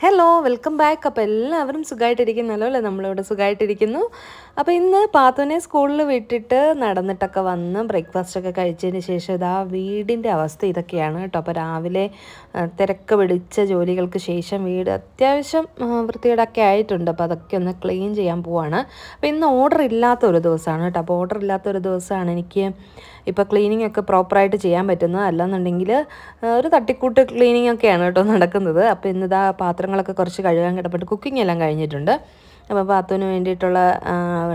Hello welcome back. അപ്പോൾ എല്ലാവരും സുഖമായിട്ടിരിക്കുന്നല്ലോ അല്ലേ? നമ്മളിവിടെ സുഖമായിട്ടിരിക്കുന്നു. അപ്പോൾ ഇന്ന് പാത്തുവിനെ സ്കൂളിൽ വിട്ടിട്ട് നടന്നിട്ടൊക്കെ വന്ന് ബ്രേക്ക്ഫാസ്റ്റൊക്കെ കഴിച്ചതിന് ശേഷം ഇതാ വീടിൻ്റെ അവസ്ഥ ഇതൊക്കെയാണ് കേട്ടോ. അപ്പോൾ രാവിലെ തിരക്ക് പിടിച്ച ജോലികൾക്ക് ശേഷം വീട് അത്യാവശ്യം വൃത്തികേടൊക്കെ ആയിട്ടുണ്ട്. അപ്പോൾ അതൊക്കെ ഒന്ന് ക്ലീൻ ചെയ്യാൻ പോവാണ്. അപ്പോൾ ഇന്ന് ഓർഡർ ഇല്ലാത്തൊരു ദിവസമാണ് കേട്ടോ. അപ്പോൾ ഓർഡർ ഇല്ലാത്തൊരു ദിവസമാണ് എനിക്ക് ഇപ്പോൾ ക്ലീനിങ് ഒക്കെ പ്രോപ്പറായിട്ട് ചെയ്യാൻ പറ്റുന്നത്. അല്ലെന്നുണ്ടെങ്കിൽ ഒരു തട്ടിക്കൂട്ട് ക്ലീനിങ് ഒക്കെയാണ് കേട്ടോ നടക്കുന്നത്. അപ്പോൾ ഇന്നിതാ പാത്രങ്ങളൊക്കെ കുറച്ച് കഴുകാൻ കിടപ്പുണ്ട്. കുക്കിംഗ് എല്ലാം കഴിഞ്ഞിട്ടുണ്ട്. അപ്പോൾ പാത്തുവിന് വേണ്ടിയിട്ടുള്ള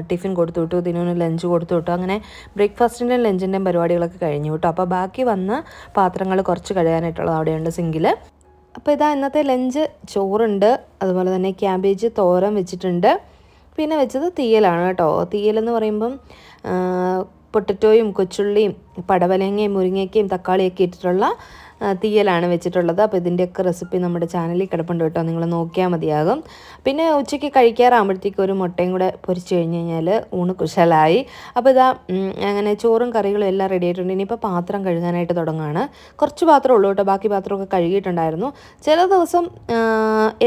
ടിഫിൻ കൊടുത്തു വിട്ടു, ദിനുവിന് ലഞ്ച് കൊടുത്തു വിട്ടു. അങ്ങനെ ബ്രേക്ക്ഫാസ്റ്റിൻ്റെയും ലഞ്ചിൻ്റെയും പരിപാടികളൊക്കെ കഴിഞ്ഞു കേട്ടോ. അപ്പോൾ ബാക്കി വന്ന പാത്രങ്ങൾ കുറച്ച് കഴുകാനായിട്ടുള്ളത് അവിടെയുണ്ട് സിങ്കിൽ. അപ്പോൾ ഇതാ ഇന്നത്തെ ലഞ്ച് ചോറുണ്ട്, അതുപോലെ തന്നെ ക്യാബേജ് തോരൻ വെച്ചിട്ടുണ്ട്. പിന്നെ വെച്ചത് തീയലാണ് കേട്ടോ. തീയലെന്ന് പറയുമ്പം പൊട്ടറ്റോയും കൊച്ചുള്ളിയും പടവലങ്ങയും മുരിങ്ങയ്ക്കയും തക്കാളിയൊക്കെ ഇട്ടിട്ടുള്ള തീയലാണ് വെച്ചിട്ടുള്ളത്. അപ്പോൾ ഇതിൻ്റെയൊക്കെ റെസിപ്പി നമ്മുടെ ചാനലിൽ കിടപ്പുണ്ട് കേട്ടോ, നിങ്ങൾ നോക്കിയാൽ മതിയാകും. പിന്നെ ഉച്ചയ്ക്ക് കഴിക്കാറാകുമ്പോഴത്തേക്കും ഒരു മുട്ടയും കൂടെ പൊരിച്ച് കഴിഞ്ഞ് കഴിഞ്ഞാൽ ഊണ് കുശലായി. അപ്പോൾ ഇതാ അങ്ങനെ ചോറും കറികളും എല്ലാം റെഡി ആയിട്ടുണ്ട്. ഇനിയിപ്പോൾ പാത്രം കഴുകാനായിട്ട് തുടങ്ങുകയാണ്. കുറച്ച് പാത്രമേ ഉള്ളൂ കേട്ടോ, ബാക്കി പാത്രമൊക്കെ കഴുകിയിട്ടുണ്ടായിരുന്നു. ചില ദിവസം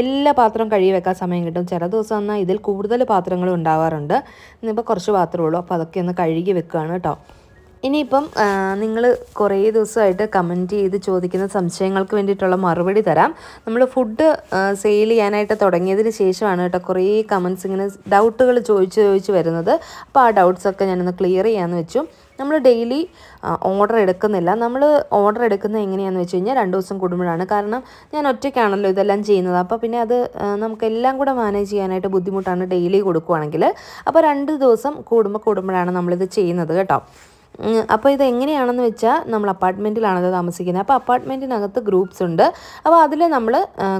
എല്ലാ പാത്രവും കഴുകി വെക്കാൻ സമയം കിട്ടും, ചില ദിവസം എന്നാൽ ഇതിൽ കൂടുതൽ പാത്രങ്ങളും ഉണ്ടാവാറുണ്ട്. ഇന്നിപ്പോൾ കുറച്ച് പാത്രമേ ഉള്ളൂ, അപ്പോൾ അതൊക്കെ ഒന്ന് കഴുകി വെക്കുകയാണ് കേട്ടോ. ഇനിയിപ്പം നിങ്ങൾ കുറേ ദിവസമായിട്ട് കമൻറ്റ് ചെയ്ത് ചോദിക്കുന്ന സംശയങ്ങൾക്ക് വേണ്ടിയിട്ടുള്ള മറുപടി തരാം. നമ്മൾ ഫുഡ് സെയിൽ ചെയ്യാനായിട്ട് തുടങ്ങിയതിന് ശേഷമാണ് കേട്ടോ കുറേ കമൻറ്റ്സ് ഇങ്ങനെ ഡൗട്ടുകൾ ചോദിച്ച് വരുന്നത്. അപ്പോൾ ആ ഡൗട്ട്സൊക്കെ ഞാനൊന്ന് ക്ലിയർ ചെയ്യാമെന്ന് വെച്ചു. നമ്മൾ ഡെയിലി ഓർഡർ എടുക്കുന്നില്ല. നമ്മൾ ഓർഡർ എടുക്കുന്നത് എങ്ങനെയാണെന്ന് വെച്ച് കഴിഞ്ഞാൽ 2 ദിവസം കൂടുമ്പോഴാണ്. കാരണം ഞാൻ ഒറ്റയ്ക്കാണല്ലോ ഇതെല്ലാം ചെയ്യുന്നത്. അപ്പോൾ പിന്നെ അത് നമുക്കെല്ലാം കൂടെ മാനേജ് ചെയ്യാനായിട്ട് ബുദ്ധിമുട്ടാണ് ഡെയിലി കൊടുക്കുകയാണെങ്കിൽ. അപ്പോൾ 2 ദിവസം കൂടുമ്പോഴാണ് നമ്മളിത് ചെയ്യുന്നത് കേട്ടോ. അപ്പോൾ ഇത് എങ്ങനെയാണെന്ന് വെച്ചാൽ നമ്മൾ അപ്പാർട്ട്മെൻറ്റിലാണത് താമസിക്കുന്നത്. അപ്പോൾ അപ്പാർട്ട്മെൻറ്റിനകത്ത് ഗ്രൂപ്പ്സ് ഉണ്ട്. അപ്പോൾ അതിൽ നമ്മൾ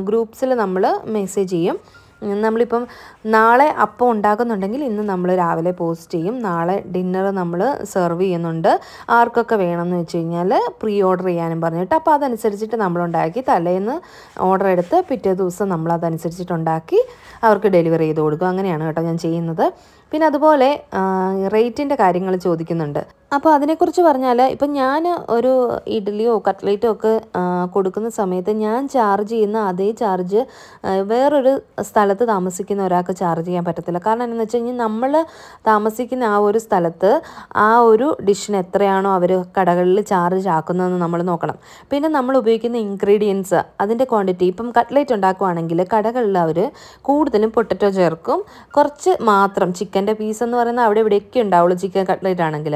ഗ്രൂപ്പ്സിൽ നമ്മൾ മെസ്സേജ് ചെയ്യും. നമ്മളിപ്പം നാളെ അപ്പം ഉണ്ടാക്കുന്നുണ്ടെങ്കിൽ ഇന്ന് നമ്മൾ രാവിലെ പോസ്റ്റ് ചെയ്യും. നാളെ ഡിന്നർ നമ്മൾ സെർവ് ചെയ്യുന്നുണ്ട്, ആർക്കൊക്കെ വേണമെന്ന് വെച്ച് കഴിഞ്ഞാൽ പ്രീ ഓർഡർ ചെയ്യാനും പറഞ്ഞിട്ട്. അപ്പോൾ അതനുസരിച്ചിട്ട് നമ്മളുണ്ടാക്കി തലേന്ന് ഓർഡർ എടുത്ത് പിറ്റേ ദിവസം നമ്മൾ അതനുസരിച്ചിട്ടുണ്ടാക്കി അവർക്ക് ഡെലിവറി ചെയ്ത് കൊടുക്കും. അങ്ങനെയാണ് കേട്ടോ ഞാൻ ചെയ്യുന്നത്. പിന്നെ അതുപോലെ റേറ്റിൻ്റെ കാര്യങ്ങൾ ചോദിക്കുന്നുണ്ട്. അപ്പോൾ അതിനെക്കുറിച്ച് പറഞ്ഞാൽ ഇപ്പം ഞാൻ ഒരു ഇഡ്ഡലിയോ കട്ട്ലേറ്റോ ഒക്കെ കൊടുക്കുന്ന സമയത്ത് ഞാൻ ചാർജ് ചെയ്യുന്ന അതേ ചാർജ് വേറൊരു സ്ഥലത്ത് താമസിക്കുന്ന ഒരാൾക്ക് ചാർജ് ചെയ്യാൻ പറ്റത്തില്ല. കാരണം എന്താണെന്ന് വെച്ച് കഴിഞ്ഞാൽ നമ്മൾ താമസിക്കുന്ന ആ ഒരു സ്ഥലത്ത് ആ ഒരു ഡിഷിന് എത്രയാണോ അവർ കടകളിൽ ചാർജ് ആക്കുന്നതെന്ന് നമ്മൾ നോക്കണം. പിന്നെ നമ്മൾ ഉപയോഗിക്കുന്ന ഇൻഗ്രീഡിയൻസ് അതിൻ്റെ ക്വാണ്ടിറ്റി. ഇപ്പം കട്ട്ലേറ്റ് ഉണ്ടാക്കുകയാണെങ്കിൽ കടകളിൽ അവർ കൂടുതലും പൊട്ടറ്റോ ചേർക്കും, കുറച്ച് മാത്രം ചിക്കൻ്റെ പീസ് എന്ന് പറയുന്നത് അവിടെ ഇവിടെയൊക്കെ ഉണ്ടാവുള്ളൂ ചിക്കൻ കട്ട്ലേറ്റ് ആണെങ്കിൽ.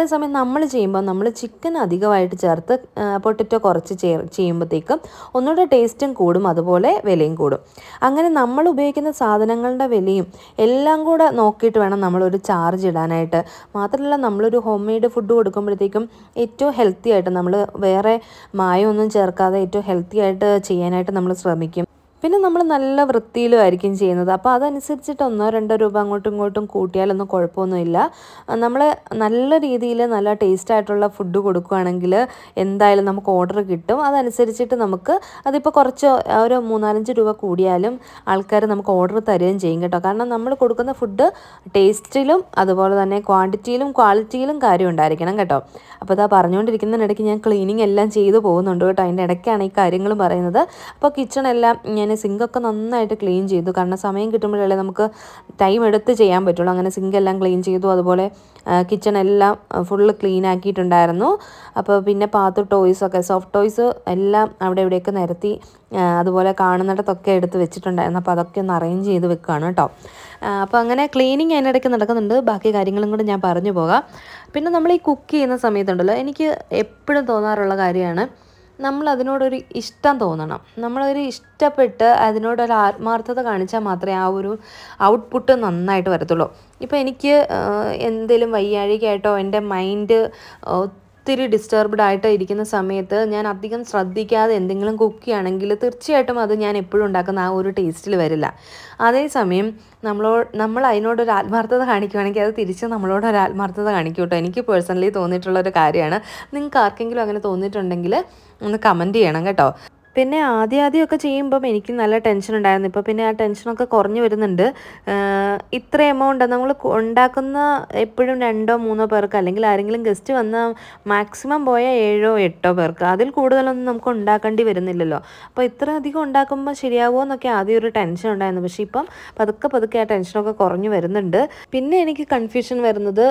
അതേസമയം നമ്മൾ ചെയ്യുമ്പോൾ നമ്മൾ ചിക്കൻ അധികമായിട്ട് ചേർത്ത് പൊട്ടറ്റോ കുറച്ച് ചെയ്യുമ്പോഴത്തേക്കും ഒന്നുകൂടെ ടേസ്റ്റും കൂടും, അതുപോലെ വിലയും കൂടും. അങ്ങനെ നമ്മൾ ഉപയോഗിക്കുന്ന സാധനങ്ങളുടെ വിലയും എല്ലാം കൂടെ നോക്കിയിട്ട് വേണം നമ്മളൊരു ചാർജ് ഇടാനായിട്ട്. മാത്രമല്ല നമ്മളൊരു ഹോം മെയ്ഡ് ഫുഡ് കൊടുക്കുമ്പോഴത്തേക്കും ഏറ്റവും ഹെൽത്തി ആയിട്ട് നമ്മൾ വേറെ മായമൊന്നും ചേർക്കാതെ ഏറ്റവും ഹെൽത്തി ആയിട്ട് ചെയ്യാനായിട്ട് നമ്മൾ ശ്രമിക്കും. പിന്നെ നമ്മൾ നല്ല വൃത്തിയിലും ആയിരിക്കും ചെയ്യുന്നത്. അപ്പോൾ അതനുസരിച്ചിട്ട് 1-2 രൂപ അങ്ങോട്ടും ഇങ്ങോട്ടും കൂട്ടിയാലൊന്നും കുഴപ്പമൊന്നുമില്ല. നമ്മൾ നല്ല രീതിയിൽ നല്ല ടേസ്റ്റായിട്ടുള്ള ഫുഡ് കൊടുക്കുകയാണെങ്കിൽ എന്തായാലും നമുക്ക് ഓർഡർ കിട്ടും. അതനുസരിച്ചിട്ട് നമുക്ക് അതിപ്പോൾ കുറച്ച് ഒരു 3-4 രൂപ കൂടിയാലും ആൾക്കാർ നമുക്ക് ഓർഡർ തരുകയും ചെയ്യും കേട്ടോ. കാരണം നമ്മൾ കൊടുക്കുന്ന ഫുഡ് ടേസ്റ്റിലും അതുപോലെ തന്നെ ക്വാണ്ടിറ്റിയിലും ക്വാളിറ്റിയിലും കാര്യം ഉണ്ടായിരിക്കണം കേട്ടോ. അപ്പോൾ അതാ പറഞ്ഞുകൊണ്ടിരിക്കുന്നതിനിടയ്ക്ക് ഞാൻ ക്ലീനിങ് എല്ലാം ചെയ്തു പോകുന്നുണ്ട് കേട്ടോ. അതിൻ്റെ ഇടയ്ക്കാണ് ഈ കാര്യങ്ങളും പറയുന്നത്. അപ്പോൾ കിച്ചണെല്ലാം ഞാൻ സിങ്കൊക്കെ നന്നായിട്ട് ക്ലീൻ ചെയ്തു. കാരണം സമയം കിട്ടുമ്പോഴല്ലേ നമുക്ക് ടൈം എടുത്ത് ചെയ്യാൻ പറ്റുള്ളൂ. അങ്ങനെ സിങ്കെല്ലാം ക്ലീൻ ചെയ്തു. അതുപോലെ കിച്ചണെല്ലാം ഫുള്ള് ക്ലീൻ ആക്കിയിട്ടുണ്ടായിരുന്നു. അപ്പോൾ പിന്നെ ടോയ്സൊക്കെ സോഫ്റ്റ് ടോയ്സ് എല്ലാം അവിടെ ഇവിടെയൊക്കെ നിരത്തി അതുപോലെ കാണുന്നിടത്തൊക്കെ എടുത്ത് വെച്ചിട്ടുണ്ടായിരുന്നു. അപ്പോൾ അതൊക്കെ ഒന്ന് അറേഞ്ച് ചെയ്ത് വെക്കുകയാണ് കേട്ടോ. അപ്പോൾ അങ്ങനെ ക്ലീനിങ് അതിനിടയ്ക്ക് നടക്കുന്നുണ്ട്. ബാക്കി കാര്യങ്ങളും കൂടെ ഞാൻ പറഞ്ഞു പോകാം. പിന്നെ നമ്മൾ ഈ കുക്ക് ചെയ്യുന്ന സമയത്തുണ്ടല്ലോ, എനിക്ക് എപ്പോഴും തോന്നാറുള്ള കാര്യമാണ് നമ്മൾ അതിനോടൊരു ഇഷ്ടം തോന്നണം. നമ്മളൊരു ഇഷ്ടപ്പെട്ട് അതിനോടൊരു ആത്മാർത്ഥത കാണിച്ചാൽ മാത്രമേ ആ ഒരു ഔട്ട്പുട്ട് നന്നായിട്ട് വരത്തുള്ളൂ. ഇപ്പോൾ എനിക്ക് എന്തെങ്കിലും വയ്യാഴികയായിട്ടോ എൻ്റെ മൈൻഡ് ഒത്തിരി ഡിസ്റ്റർബ്ഡ് ആയിട്ട് ഇരിക്കുന്ന സമയത്ത് ഞാൻ അധികം ശ്രദ്ധിക്കാതെ എന്തെങ്കിലും കുക്ക് ചെയ്യുകയാണെങ്കിൽ തീർച്ചയായിട്ടും അത് ഞാൻ എപ്പോഴും ഉണ്ടാക്കുന്ന ആ ഒരു ടേസ്റ്റിൽ വരില്ല. അതേസമയം നമ്മൾ അതിനോടൊരു ആത്മാർത്ഥത കാണിക്കുകയാണെങ്കിൽ അത് തിരിച്ച് നമ്മളോടൊരു ആത്മാർത്ഥത കാണിക്കും കേട്ടോ. എനിക്ക് പേഴ്സണലി തോന്നിയിട്ടുള്ളൊരു കാര്യമാണ്. നിങ്ങൾക്ക് ആർക്കെങ്കിലും അങ്ങനെ തോന്നിയിട്ടുണ്ടെങ്കിൽ ഒന്ന് കമൻറ്റ് ചെയ്യണം കേട്ടോ. പിന്നെ ആദ്യമൊക്കെ ചെയ്യുമ്പം എനിക്ക് നല്ല ടെൻഷൻ ഉണ്ടായിരുന്നു. ഇപ്പോൾ പിന്നെ ആ ടെൻഷനൊക്കെ കുറഞ്ഞു വരുന്നുണ്ട്. ഇത്ര എമൗണ്ട് നമ്മൾ ഉണ്ടാക്കുന്ന എപ്പോഴും 2 3 പേർക്ക്, അല്ലെങ്കിൽ ആരെങ്കിലും ഗസ്റ്റ് വന്നാൽ മാക്സിമം പോയാൽ 7 8 പേർക്ക്, അതിൽ കൂടുതലൊന്നും നമുക്ക് ഉണ്ടാക്കേണ്ടി വരുന്നില്ലല്ലോ. അപ്പോൾ ഇത്ര അധികം ഉണ്ടാക്കുമ്പോൾ ശരിയാവുമോ എന്നൊക്കെ ആദ്യം ഒരു ടെൻഷൻ ഉണ്ടായിരുന്നു. പക്ഷേ ഇപ്പം പതുക്കെ ആ ടെൻഷനൊക്കെ കുറഞ്ഞു വരുന്നുണ്ട്. പിന്നെ എനിക്ക് കൺഫ്യൂഷൻ വരുന്നത്,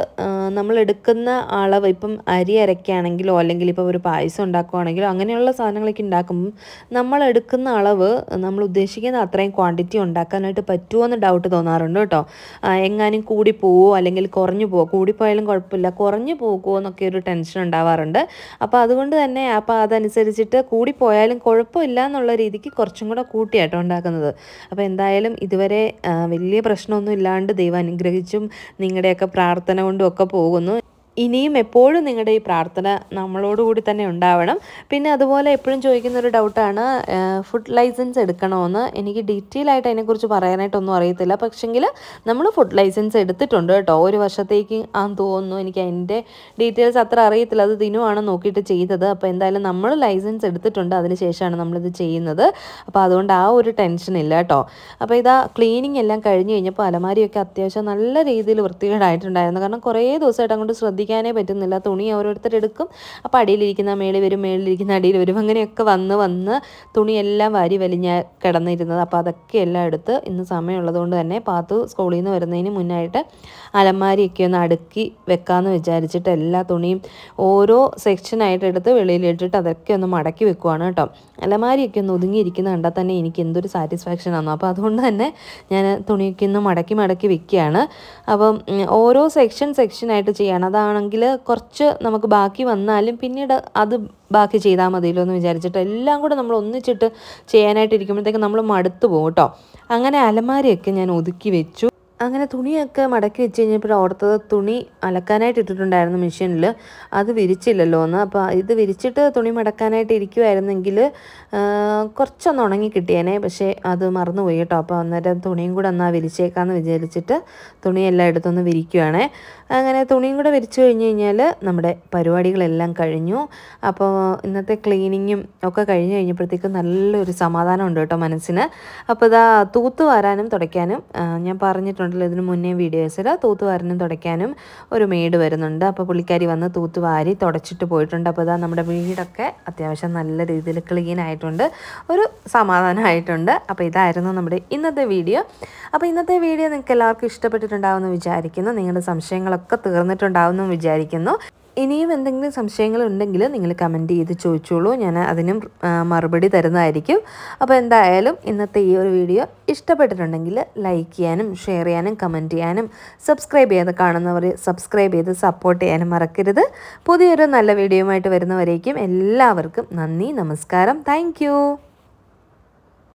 നമ്മൾ എടുക്കുന്ന അളവ്, ഇപ്പം അരി അരയ്ക്കുകയാണെങ്കിലോ അല്ലെങ്കിൽ ഇപ്പോൾ ഒരു പായസം ഉണ്ടാക്കുകയാണെങ്കിലോ അങ്ങനെയുള്ള സാധനങ്ങളൊക്കെ ഉണ്ടാക്കുമ്പം നമ്മൾ എടുക്കുന്ന അളവ് നമ്മൾ ഉദ്ദേശിക്കുന്ന അത്രയും ക്വാണ്ടിറ്റി ഉണ്ടാക്കാനായിട്ട് പറ്റുമോ എന്ന് ഡൗട്ട് തോന്നാറുണ്ട് കേട്ടോ. എങ്ങാനും കൂടിപ്പോവോ അല്ലെങ്കിൽ കുറഞ്ഞു പോവോ, കൂടിപ്പോയാലും കുഴപ്പമില്ല, കുറഞ്ഞു പോകുമോ എന്നൊക്കെ ഒരു ടെൻഷൻ ഉണ്ടാവാറുണ്ട്. അപ്പോൾ അതുകൊണ്ട് തന്നെ അതനുസരിച്ചിട്ട് കൂടിപ്പോയാലും കുഴപ്പമില്ല എന്നുള്ള രീതിക്ക് കുറച്ചും കൂടെ കൂട്ടിയാട്ടോ ഉണ്ടാക്കുന്നത്. അപ്പോൾ എന്തായാലും ഇതുവരെ വലിയ പ്രശ്നമൊന്നും ഇല്ലാണ്ട് ദൈവം അനുഗ്രഹിച്ചും നിങ്ങളുടെയൊക്കെ പ്രാർത്ഥന കൊണ്ടും ഒക്കെ പോകുന്നു. ഇനിയും എപ്പോഴും നിങ്ങളുടെ ഈ പ്രാർത്ഥന നമ്മളോടുകൂടി തന്നെ ഉണ്ടാവണം. പിന്നെ അതുപോലെ എപ്പോഴും ചോദിക്കുന്നൊരു ഡൗട്ടാണ്, ഫുഡ് ലൈസൻസ് എടുക്കണമെന്ന്. എനിക്ക് ഡീറ്റെയിൽ ആയിട്ട് അതിനെക്കുറിച്ച് പറയാനായിട്ടൊന്നും അറിയത്തില്ല. പക്ഷെങ്കിൽ നമ്മൾ ഫുഡ് ലൈസൻസ് എടുത്തിട്ടുണ്ട് കേട്ടോ, 1 വർഷത്തേക്ക് ആണെന്ന് തോന്നുന്നു. എനിക്ക് അതിൻ്റെ ഡീറ്റെയിൽസ് അത്ര അറിയത്തില്ല, അത് ദിനമാണ് നോക്കിയിട്ട് ചെയ്തത്. അപ്പോൾ എന്തായാലും നമ്മൾ ലൈസൻസ് എടുത്തിട്ടുണ്ട്, അതിന് ശേഷമാണ് നമ്മളിത് ചെയ്യുന്നത്. അപ്പോൾ അതുകൊണ്ട് ആ ഒരു ടെൻഷൻ ഇല്ല കേട്ടോ. അപ്പോൾ ഇതാ ക്ലീനിങ് എല്ലാം കഴിഞ്ഞ് കഴിഞ്ഞപ്പോൾ അലമാരിയൊക്കെ അത്യാവശ്യം നല്ല രീതിയിൽ വൃത്തികേടായിട്ടുണ്ടായിരുന്നു. കാരണം കുറേ ദിവസമായിട്ട് അങ്ങോട്ട് ശ്രദ്ധിക്കാനേ പറ്റുന്നില്ല. തുണി ഓരോരുത്തരെടുക്കും, അപ്പോൾ അടിയിലിരിക്കുന്ന മേളിൽ വരും, മേളിലിരിക്കുന്ന അടിയിൽ വരും, അങ്ങനെയൊക്കെ വന്ന് തുണിയെല്ലാം വാരി വലിഞ്ഞ കിടന്നിരുന്നത്. അപ്പോൾ അതൊക്കെ എല്ലാം എടുത്ത് ഇന്ന് സമയമുള്ളതുകൊണ്ട് തന്നെ പാത്തു സ്കൂളിൽ നിന്ന് വരുന്നതിന് മുന്നായിട്ട് അലമാരിയൊക്കെ ഒന്ന് അടുക്കി വെക്കാമെന്ന് വിചാരിച്ചിട്ട് എല്ലാ തുണിയും ഓരോ സെക്ഷനായിട്ട് എടുത്ത് വെളിയിലിട്ടിട്ട് അതൊക്കെ ഒന്ന് മടക്കി വെക്കുവാണ് കേട്ടോ. അലമാരിയൊക്കെ ഒന്ന് ഒതുങ്ങിയിരിക്കുന്ന കണ്ടാൽ തന്നെ എനിക്ക് എന്തൊരു സാറ്റിസ്ഫാക്ഷൻ ആണോ. അപ്പോൾ അതുകൊണ്ട് തന്നെ ഞാൻ തുണിയൊക്കെ ഒന്ന് മടക്കി വെക്കുകയാണ്. അപ്പം ഓരോ സെക്ഷനായിട്ട് ചെയ്യണം. അതാണെങ്കിൽ കുറച്ച് നമുക്ക് ബാക്കി വന്നാലും പിന്നീട് അത് ബാക്കി ചെയ്താൽ മതിയല്ലോ എന്ന് വിചാരിച്ചിട്ട് എല്ലാം കൂടെ നമ്മൾ ഒന്നിച്ചിട്ട് ചെയ്യാനായിട്ട് ഇരിക്കുമ്പോഴത്തേക്ക് നമ്മൾ മടുത്തു പോകും കേട്ടോ. അങ്ങനെ അലമാരിയൊക്കെ ഞാൻ ഒതുക്കി വെച്ചു. അങ്ങനെ തുണിയൊക്കെ മടക്കി വെച്ച് കഴിഞ്ഞപ്പോൾ ഓർത്തത്, തുണി അലക്കാനായിട്ട് ഇട്ടിട്ടുണ്ടായിരുന്നു മെഷീനിൽ, അത് വിരിച്ചില്ലല്ലോ എന്ന്. അപ്പോൾ ഇത് വിരിച്ചിട്ട് തുണി മടക്കാനായിട്ട് ഇരിക്കുമായിരുന്നെങ്കിൽ കുറച്ചൊന്ന് ഉണങ്ങി കിട്ടിയേനെ. പക്ഷേ അത് മറന്നുപോയി കേട്ടോ. അപ്പോൾ അന്നേരം തുണിയും കൂടെ എന്നാൽ വിരിച്ചേക്കാമെന്ന് വിചാരിച്ചിട്ട് തുണിയെല്ലാം എടുത്തൊന്ന് വിരിക്കുകയാണേ. അങ്ങനെ തുണിയും കൂടെ വിരിച്ചു കഴിഞ്ഞ് കഴിഞ്ഞാൽ നമ്മുടെ പരിപാടികളെല്ലാം കഴിഞ്ഞു. അപ്പോൾ ഇന്നത്തെ ക്ലീനിങ്ങും ഒക്കെ കഴിഞ്ഞ് കഴിഞ്ഞപ്പോഴത്തേക്കും നല്ലൊരു സമാധാനം ഉണ്ട് കേട്ടോ മനസ്സിന്. അപ്പോൾ ഇതാ തൂത്ത് വാരാനും തുടയ്ക്കാനും ഞാൻ പറഞ്ഞിട്ടുണ്ടല്ലോ ഇതിന് മുന്നേ വീഡിയോസിൽ, തൂത്ത് വാരാനും തുടയ്ക്കാനും ഒരു മെയ്ഡ് വരുന്നുണ്ട്. അപ്പോൾ പുള്ളിക്കാരി വന്ന് തൂത്ത് വാരി തുടച്ചിട്ട് പോയിട്ടുണ്ട്. അപ്പോൾ ഇതാ നമ്മുടെ വീടൊക്കെ അത്യാവശ്യം നല്ല രീതിയിൽ ക്ലീൻ ആയിട്ടുണ്ട്, ഒരു സമാധാനമായിട്ടുണ്ട്. അപ്പോൾ ഇതായിരുന്നു നമ്മുടെ ഇന്നത്തെ വീഡിയോ. അപ്പോൾ ഇന്നത്തെ വീഡിയോ നിങ്ങൾക്ക് എല്ലാവർക്കും ഇഷ്ടപ്പെട്ടിട്ടുണ്ടാവുമെന്ന് വിചാരിക്കുന്നു. നിങ്ങളുടെ സംശയങ്ങളൊക്കെ തീർന്നിട്ടുണ്ടാവുമെന്ന് വിചാരിക്കുന്നു. ഇനിയും എന്തെങ്കിലും സംശയങ്ങളുണ്ടെങ്കിൽ നിങ്ങൾ കമൻറ്റ് ചെയ്ത് ചോദിച്ചോളൂ, ഞാൻ അതിനും മറുപടി തരുന്നതായിരിക്കും. അപ്പോൾ എന്തായാലും ഇന്നത്തെ ഈ ഒരു വീഡിയോ ഇഷ്ടപ്പെട്ടിട്ടുണ്ടെങ്കിൽ ലൈക്ക് ചെയ്യാനും ഷെയർ ചെയ്യാനും കമൻറ്റ് ചെയ്യാനും സബ്സ്ക്രൈബ് ചെയ്ത് കാണുന്നവർ സബ്സ്ക്രൈബ് ചെയ്ത് സപ്പോർട്ട് ചെയ്യാനും മറക്കരുത്. പുതിയൊരു നല്ല വീഡിയോയുമായിട്ട് വരുന്നവരേക്കും എല്ലാവർക്കും നന്ദി, നമസ്കാരം, താങ്ക്